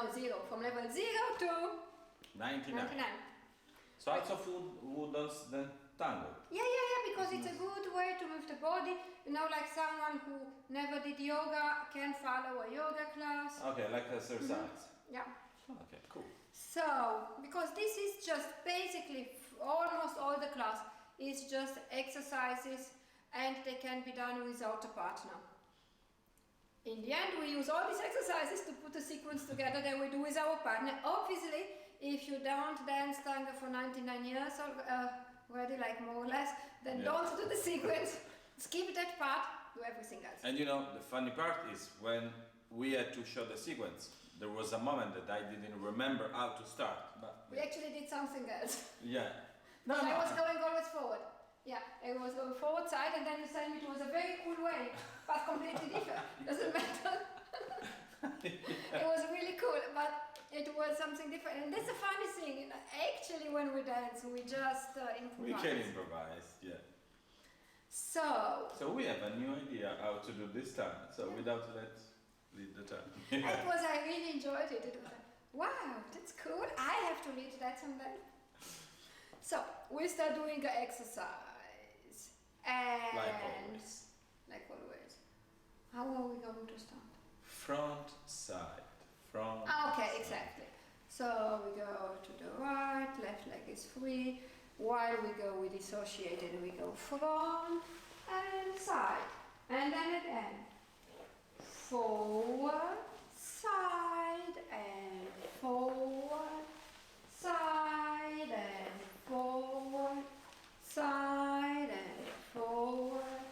no, 0. From level 0 to 99. So also who does the tango? Yeah, because it's a good way to move the body. You know, like someone who never did yoga can follow a yoga class. Okay, like exercise. Yeah. Okay, cool. So, because this is just basically almost all the class is just exercises and they can be done without a partner. In the end, we use all these exercises to put a sequence together that we do with our partner. Obviously, if you don't dance tango for 99 years already, like more or less, then don't do the sequence. Skip that part, do everything else. And you know, the funny part is when we had to show the sequence, there was a moment that I didn't remember how to start. But we actually did something else. Yeah. I was going always forward. Yeah, I was going forward side, and then you said it was a very cool way, but completely different. Doesn't matter. It was really cool, but it was something different. And that's a funny thing. You know, actually, when we dance, we just improvise. We can improvise, yeah. So we have a new idea how to do this time. So without let's lead the time. I really enjoyed it. It was like, wow, that's cool. I have to lead that someday. So we start doing the exercise, and like always. How are we going to start? Front side. Front. Okay, exactly. So we go to the right, left leg is free. While we go, we dissociate and we go front and side, and then again forward, side, and forward, side, and forward, side, and forward,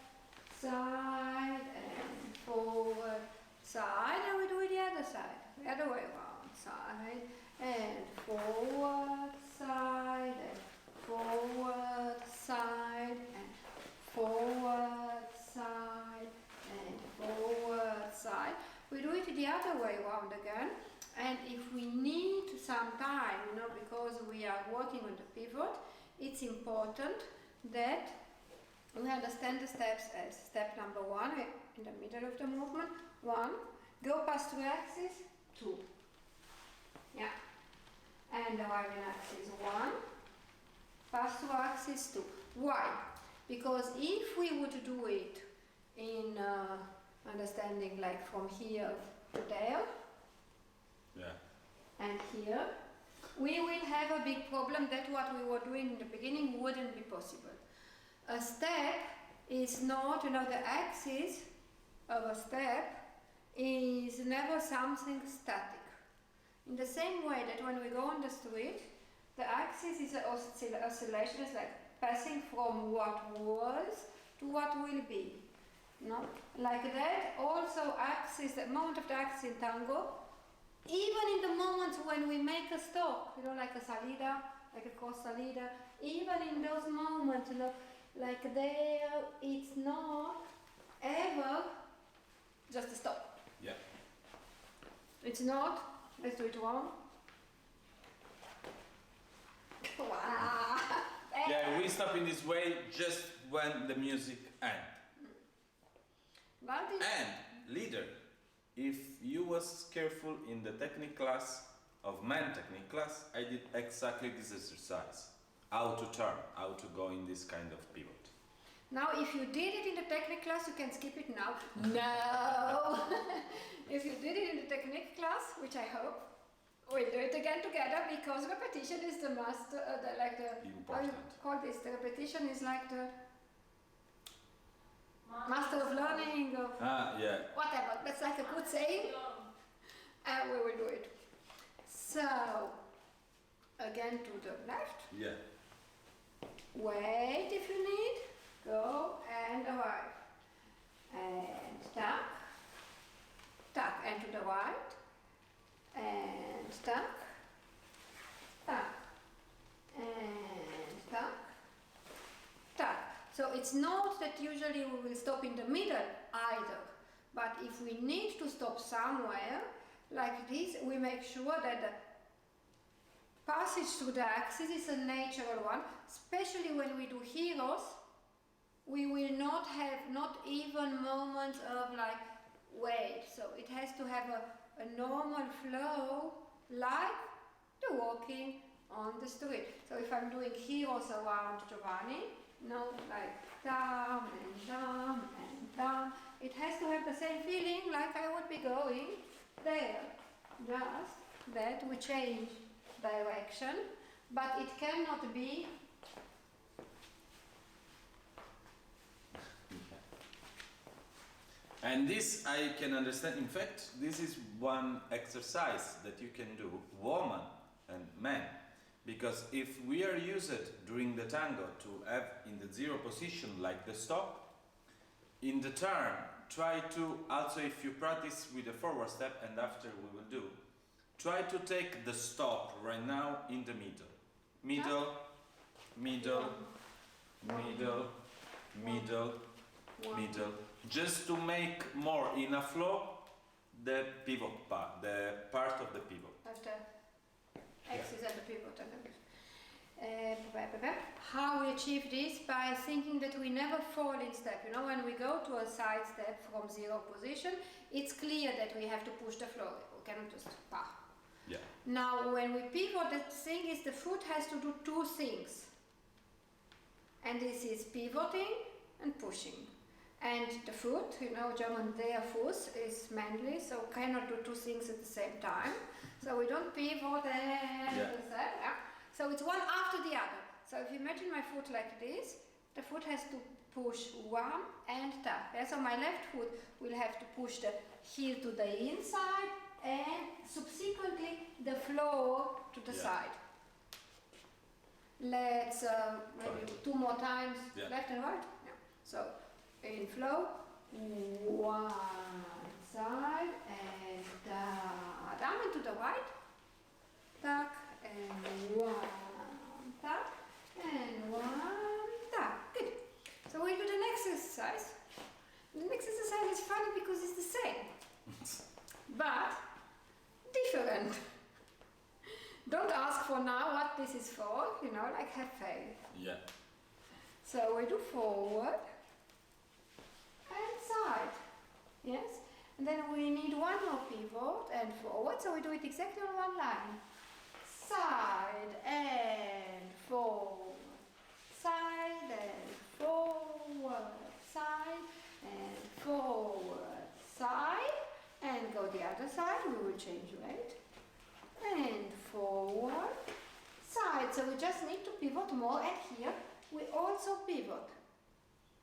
side, and forward, side, and we do it the other side, the other way around, side, and forward, side, and forward, side, and forward, side, and forward, side. We do it the other way around again. And if we need some time, you know, because we are working on the pivot, it's important that we understand the steps as step number 1 in the middle of the movement. 1, go past 2 axes, 2. Yeah. And the right axis 1, past 2 axes 2. Why? Because if we would do it in understanding like from here to there, and here, we will have a big problem that what we were doing in the beginning wouldn't be possible. A step is not, you know, the axis of a step is never something static. In the same way that when we go on the street, the axis is an oscillation, it's like passing from what was to what will be. No? Like that, also axis, the moment of the axis in tango, even in the moments when we make a stop, you know, like a salida, like a cross salida, even in those moments, you know, like there, it's not ever just a stop. Yeah. It's not, let's do it wrong. Wow. Yeah, we stop in this way just when the music ends. And leader, if you was careful in the technique class of man technique class, I did exactly this exercise. How to turn, how to go in this kind of pivot. Now, if you did it in the technique class, you can skip it now. No! If you did it in the technique class, which I hope, we'll do it again together, because repetition is the master, important. how you call this? The repetition is like the master of learning, of whatever. That's like a good saying, and we will do it. So, again to the left. Yeah. Wait if you need. Go and arrive. And tuck. Tuck and to the right. And tuck. Tuck. And tuck. Tuck. So it's not that usually we will stop in the middle either. But if we need to stop somewhere, like this, we make sure that the passage through the axis is a natural one, especially when we do heroes. We will not have not even moments of like wait, so it has to have a normal flow like the walking on the street. So if I'm doing heroes around Giovanni, like down and down and down, it has to have the same feeling like I would be going there. Just that we change direction, but it cannot be And this I can understand. In fact, this is one exercise that you can do, woman and man. Because if we are used during the tango to have in the zero position like the stop, in the turn, try to, also if you practice with the forward step and after we will do, try to take the stop right now in the middle. Middle, middle, middle, middle, middle. Just to make more in a flow the pivot part, the part of the pivot. After X is at the pivot. How we achieve this? By thinking that we never fall in step. You know, when we go to a side step from zero position, it's clear that we have to push the floor. We cannot just pa. Yeah. Now, when we pivot, the thing is the foot has to do two things. And this is pivoting and pushing. And the foot, you know, German, der Fuß is manly, so cannot do two things at the same time. So we don't pivot and yeah. So it's one after the other. So if you imagine my foot like this, the foot has to push one and tap. Yeah? So my left foot will have to push the heel to the inside and subsequently the floor to the side. Let's maybe two more times, left and right. Yeah. So in flow, one side and down and to the right, tuck and one tuck and one tuck. Good. So we'll do the next exercise. The next exercise is funny because it's the same, but different. Don't ask for now what this is for, you know, like have faith. Yeah. So we do forward and side, yes? And then we need one more pivot and forward, so we do it exactly on one line. Side and forward, side and forward, side and forward, side, and go the other side, we will change weight. And forward, side. So we just need to pivot more, and here we also pivot.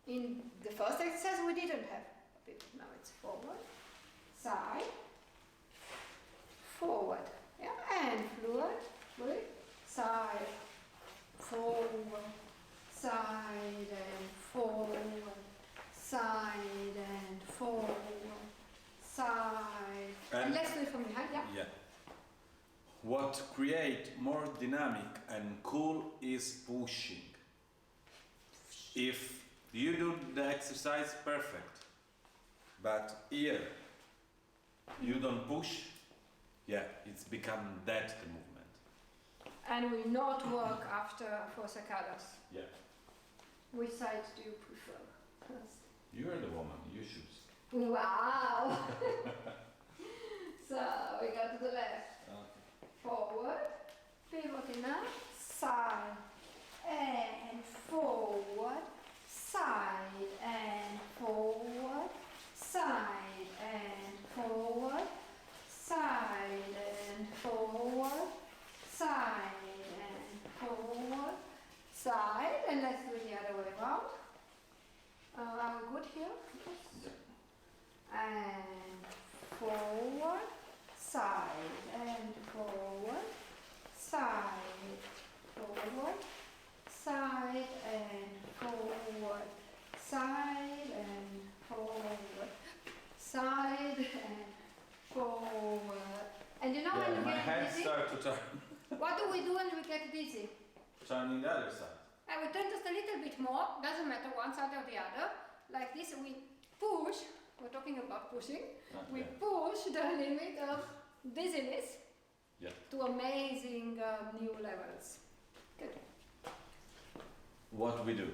In the first exercise we didn't have a pivot. Now it's forward, side, forward. Yeah, and fluid, side, forward, side and forward, side and forward, side. And let's do it from behind, Yeah. What creates more dynamic and cool is pushing. If you do the exercise perfect, but here you don't push, it's become dead, the movement. And we not work after for sacadas. Yeah. Which side do you prefer first? You're the woman, you choose. Wow! So we go to the left. Forward, pivot enough, side and forward, side and forward, side and forward, side and forward, side and forward, side, and let's do the other way around. Are we good here? Yes. And forward, side and forward, side, forward, side and forward, side and forward, side and forward. And you know when you my get hands dizzy? start to turn. What do we do when we get dizzy? Turning the other side. And we turn just a little bit more, doesn't matter one side or the other. Like this, we push, we're talking about pushing, we push the limit of dizziness to amazing new levels. Good. What we do?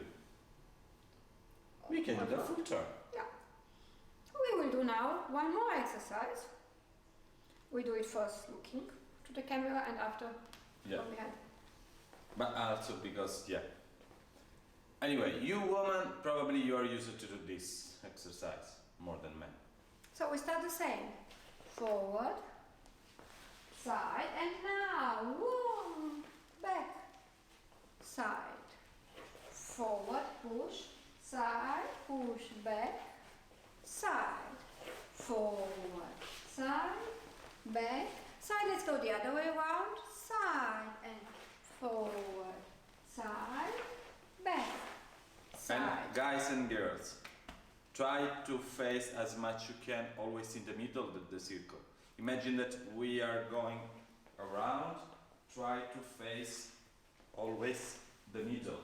We can do the full turn. Yeah. We will do now one more exercise. We do it first looking to the camera and after Yeah. from behind. But also because, yeah. Anyway, you woman, probably you are used to do this exercise more than men. So we start the same. Forward, side, and now one, back, side, forward, push, side, push, back, side, forward, side, back, side. Let's go the other way around, side, and forward, side, back, side. And guys and girls, try to face as much you can always in the middle of the circle. Imagine that we are going around, try to face always the middle.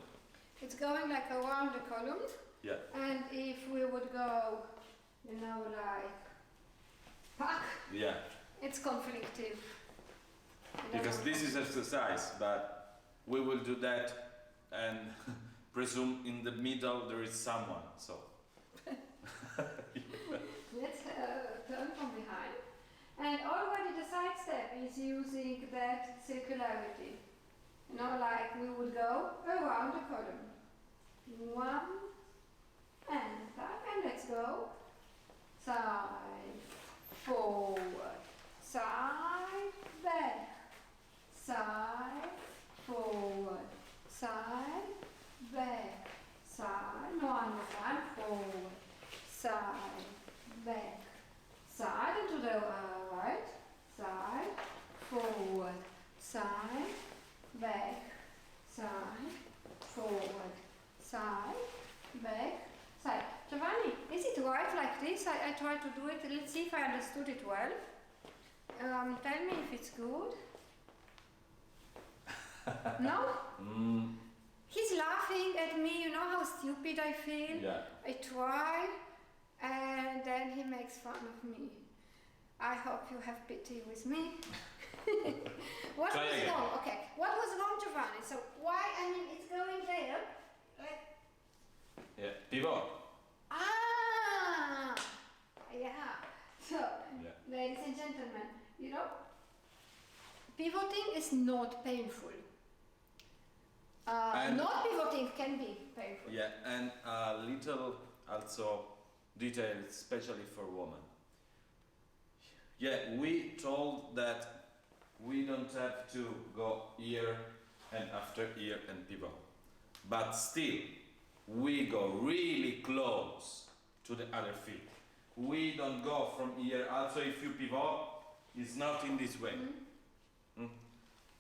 It's going like around the column. Yeah. And if we would go, you know, like back, Yeah. it's conflictive. You Because know? this is exercise, but we will do that and presume in the middle there is someone. So Let's turn from behind. And already the side step is using that circularity. You know, like we would go around the column. One and back, and let's go. Side, forward, side, back, side, forward, side, back, side, no, one more time, forward, side, back, side, and to the right, side, forward, side, back, side, forward, side, back, side. Giovanni, is it right like this? I tried to do it. Let's see if I understood it well. Tell me if it's good. No? He's laughing at me. You know how stupid I feel? yeah. I try, and then he makes fun of me. I hope you have pity with me. What Try was again. wrong? Okay, what was wrong, Giovanni? So why? I mean, it's going there. Like, Yeah. Pivot. ah, yeah. So, Yeah. ladies and gentlemen, you know, pivoting is not painful. And- Not pivoting can be painful. Yeah, and a little also detail, especially for women. Yeah, we told that we don't have to go ear and after ear and pivot, but still we go really close to the other feet. We don't go from here. Also, if you pivot, it's not in this way.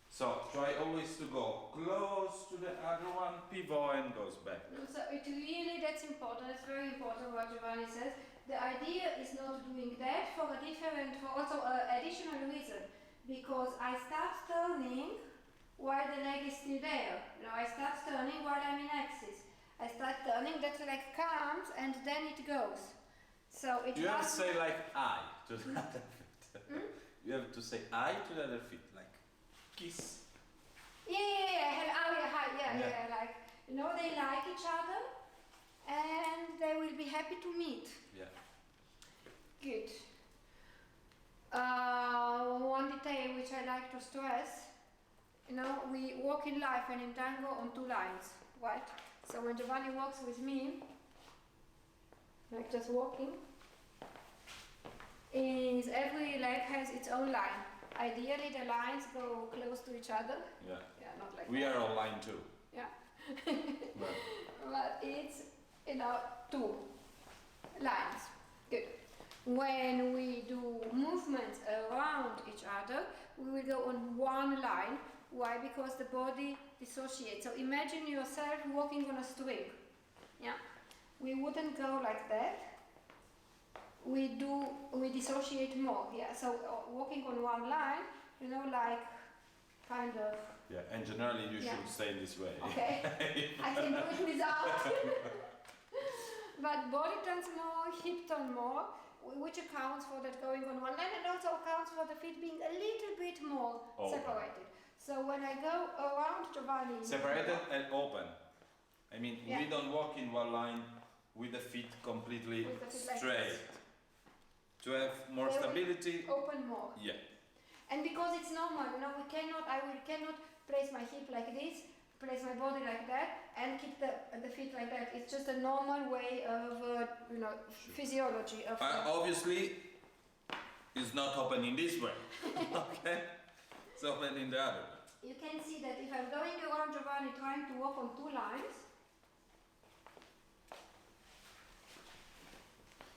So try always to go close to the other one, pivot and goes back. So it really, that's important, it's very important what Giovanni says. The idea is not doing that for a different, for also an additional reason. Because I start turning while the leg is still there. You know, I start turning while I'm in axis. I start turning, that leg comes and then it goes. So it You have to doesn't- say like I to the other feet. You have to say I to the other feet, like kiss. Yeah, like, you know, they like each other and they will be happy to meet. Yeah. Good. One detail which I like to stress, you know, we walk in life and in tango on two lines, right? So when Giovanni walks with me, like just walking, is every leg has its own line. Ideally the lines go close to each other. Yeah. Yeah, not like We that. are online too. Yeah. But But it's, you know, two lines. Good. When we do movements around each other, we will go on one line. Why? Because the body dissociates. So imagine yourself walking on a string. Yeah. We wouldn't go like that. We dissociate more. Yeah. So walking on one line, you know, like kind of. yeah, and generally you Yeah. should stay this way. Okay. I can do it without. But body turns more, hip turn more, which accounts for that going on one line and also accounts for the feet being a little bit more Open. separated. So when I go around Giovanni. Separated and open. I mean, Yeah. we don't walk in one line with the feet completely With the feet like straight. this. To have more They will stability. Open more. Yeah. And because it's normal, you know, I cannot place my hip like this, place my body like that, and keep the feet like that. It's just a normal way of, you know, physiology of. Obviously, it's not open in this way. Okay, it's open in the other way. You can see that if I'm going around Giovanni trying to walk on two lines,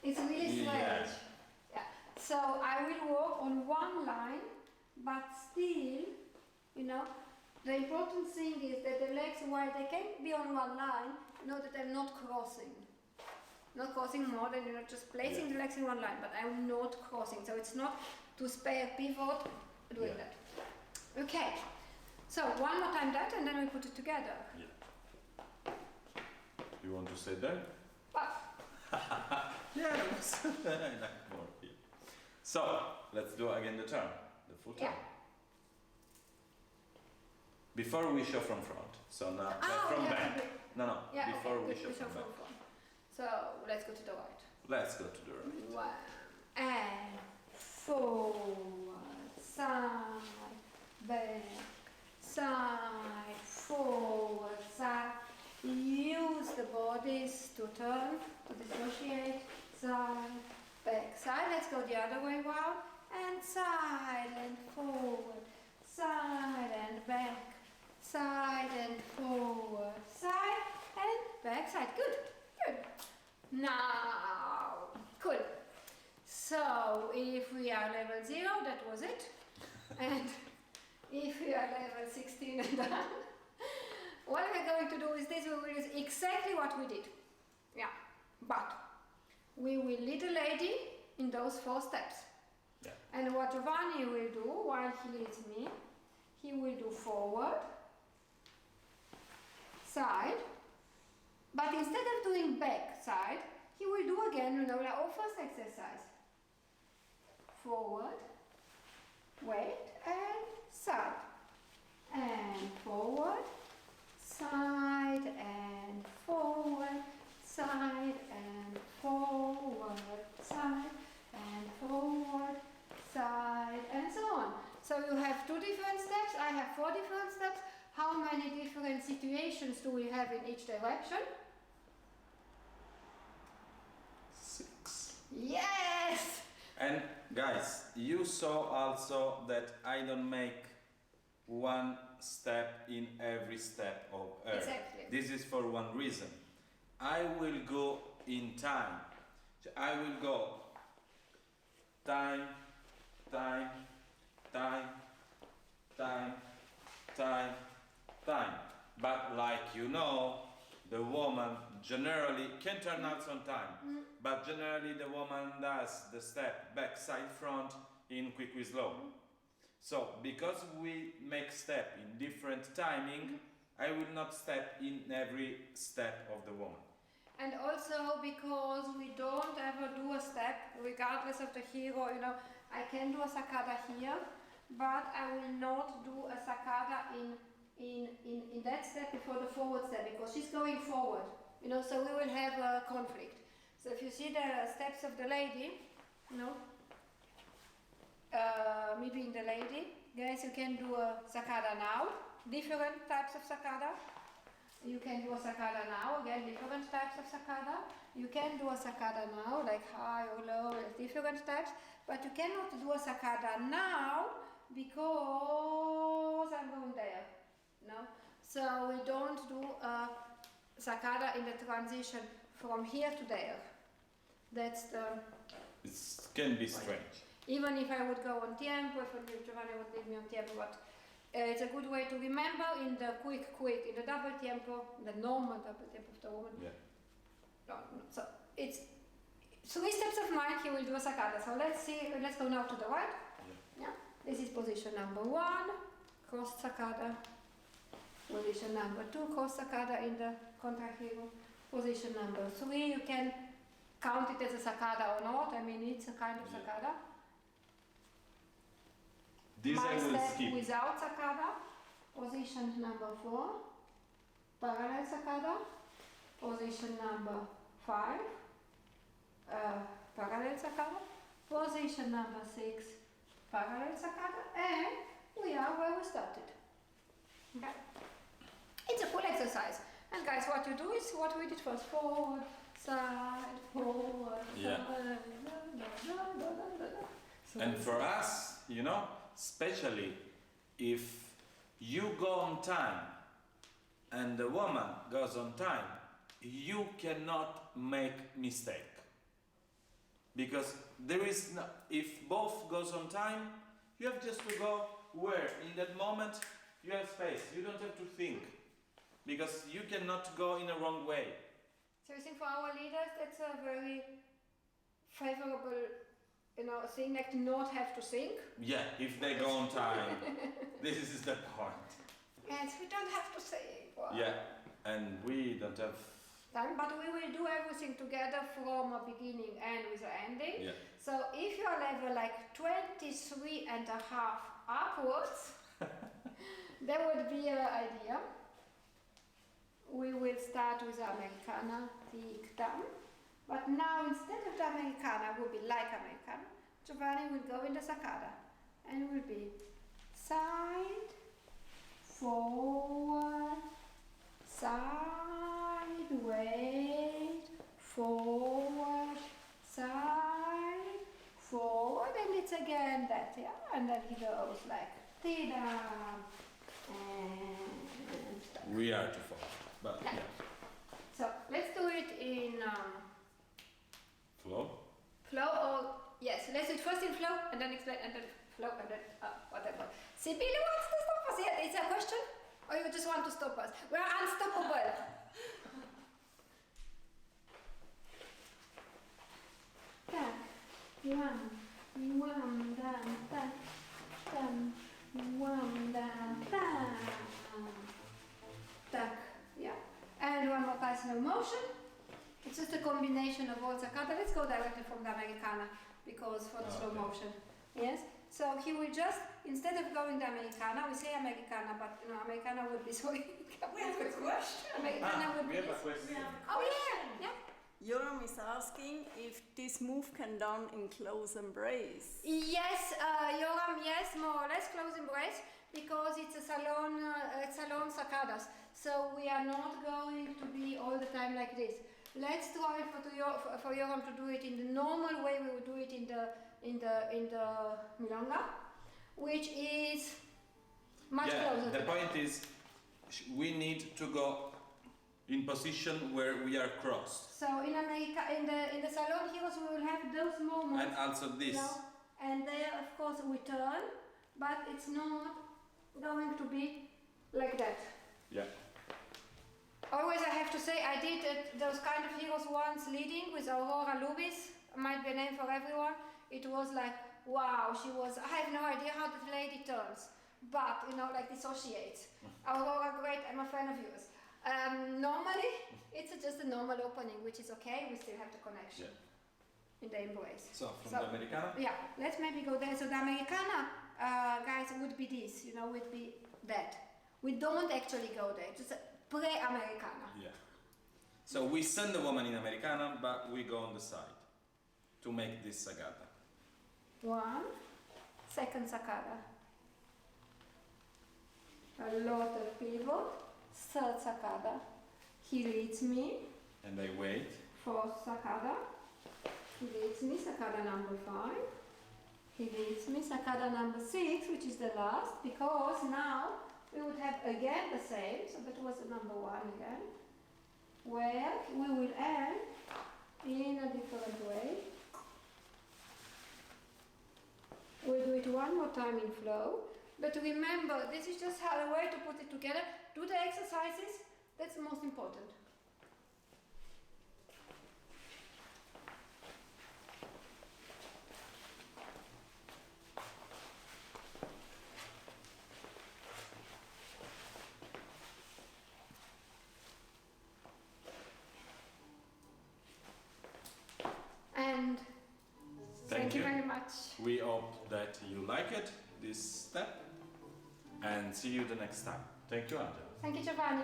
it's really strange. Yeah. So I will walk on one line, but still, you know, the important thing is that the legs, while they can be on one line, know that I'm not crossing. Not crossing more than, you know, just placing the legs in one line, but I'm not crossing. So it's not to spare pivot doing that. Okay. So one more time that, and then we put it together. Yeah. You want to say that? Yeah, I like more. Yeah. So let's do again the turn, the full turn. Before we show from front. So now from back. No. Yeah, before okay, we show from back. front. So let's go to the right. Let's go to the right. 1 and forward, side, back, side, forward, side. Use the bodies to turn, to dissociate, side, back, side. Let's go the other way round. And side and forward, side and back, side and forward, side and back, side. Good, good. Now, good. So if we are level 0, that was it. And if we are level 16 and done, what we're going to do is this, we will use exactly what we did. Yeah, but we will lead the lady in those 4 steps. Yeah. And what Giovanni will do while he leads me, he will do forward, side, but instead of doing back side, he will do again, you know, like our first exercise. Forward, wait, and side. And forward, side, and forward, side, and forward, side, and forward, side, and so on. So you have 2 different steps, I have 4 different steps. How many different situations do we have in each direction? 6. Yes! And guys, you saw also that I don't make one step in every step of earth. Exactly. This is for one reason. I will go in time. I will go time, time, time, time, time, time. But like you know, the woman generally can turn out on time. But generally the woman does the step back, side, front in quick with slow. So because we make step in different timing, I will not step in every step of the woman. And also because we don't ever do a step, regardless of the hero, you know, I can do a saccada here, but I will not do a saccada in that step before the forward step, because she's going forward, you know, so we will have a conflict. So if you see the steps of the lady, you know, me being the lady, guys, you can do a saccada now, different types of saccada. You can do a saccada now, again, different types of saccada. You can do a saccada now, like high or low, different types, but you cannot do a saccada now because I'm going there, no? So we don't do a saccada in the transition from here to there. That's the... It can be strange. Even if I would go on tempo, if Giovanni would leave me on tempo, but it's a good way to remember in the quick, in the double tempo, the normal double tempo of the woman. Yeah. No. So it's 3 steps of mine, he will do a saccada. So let's go now to the right. Yeah. This is position number 1, cross saccada. Position number 2, cross saccada in the contrahero. Position number 3, you can count it as a saccada or not. I mean, it's a kind of saccada. This My I will step skip. without saccada. Position number 4, parallel saccada. Position number 5, parallel saccada. Position number 6, parallel saccada, and we are where we started. Okay? It's a full exercise. And guys, what you do is what we did first. Forward, side, forward, Yeah. side, So And for us, you know, especially if you go on time and the woman goes on time, you cannot make mistake. Because there is no, if both goes on time, you have just to go where in that moment you have space. You don't have to think. Because you cannot go in a wrong way. So I think for our leaders, that's a very favorable, thing, like to not have to think. Yeah, if they go on time, this is the point. And we don't have to think. Wow. Yeah, and we don't have Time, but we will do everything together from a beginning and with an ending. Yeah. So if you are level like 23 and a half upwards, that would be an idea. We will start with the Americana, the dam. But now instead of the Americana, will be like Americana. Giovanni will go in the saccada and will be side, forward, side, wait, forward, side, forward, and it's again that, yeah? And then he goes like, ti-dam, and stop. we are too far. But Yeah. yeah. So let's do it in Flow? flow, or yes, let's do it first in flow and then explain and then flow and then whatever. Sibylle wants to stop us. Yeah, is there a question? Or you just want to stop us? We're unstoppable. Tak, łam, dam, tak, tam, łam, dam, tam. Tak, yeah. And one more time slow motion. It's just a combination of all saccada. Let's go directly from the Americana because for the slow Okay. motion. Yes. So he will just, instead of going the Americana, we say Americana, but Americana would be sorry. We have a question. Americana would We be have a this. question. Oh yeah, yeah. Joram is asking if this move can done in close embrace. Yes, Joram, yes, more or less close embrace because it's a salon saccadas. So we are not going to be all the time like this. Let's try for Joram to do it in the normal way we would do it in the milonga, which is much closer. The point is, we need to go in position where we are crossed. So in America, in the salon heroes, we will have those moments. And also this. And there, of course, we turn, but it's not going to be like that. Yeah. Always, I have to say, I did those kind of heroes once leading with Aurora Lubis, might be a name for everyone. It was like, wow, I have no idea how the lady turns, but, like dissociates. Aurora, great, I'm a fan of yours. Normally, it's just a normal opening, which is okay, we still have the connection in the embrace. So, from the Americana? Yeah, let's maybe go there. So the Americana, guys, would be this, would be that. We don't actually go there, just pre-Americana. Yeah. So we send the woman in Americana, but we go on the side to make this saccada. 1, second saccada. A lot of pivot, third saccada. He leads me, And I wait. fourth saccada. He leads me, saccada number 5. He leads me, saccada number 6, which is the last, because now we would have again the same, so that was the number 1 again, where we will end in a different way. We'll do it one more time in flow, but remember, this is just how the way to put it together. Do the exercises, that's the most important. And thank you very much. We hope that you like it, this step, and see you the next time. Thank you, Angela. Thank you, Giovanni.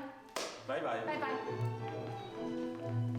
Bye bye. Bye bye.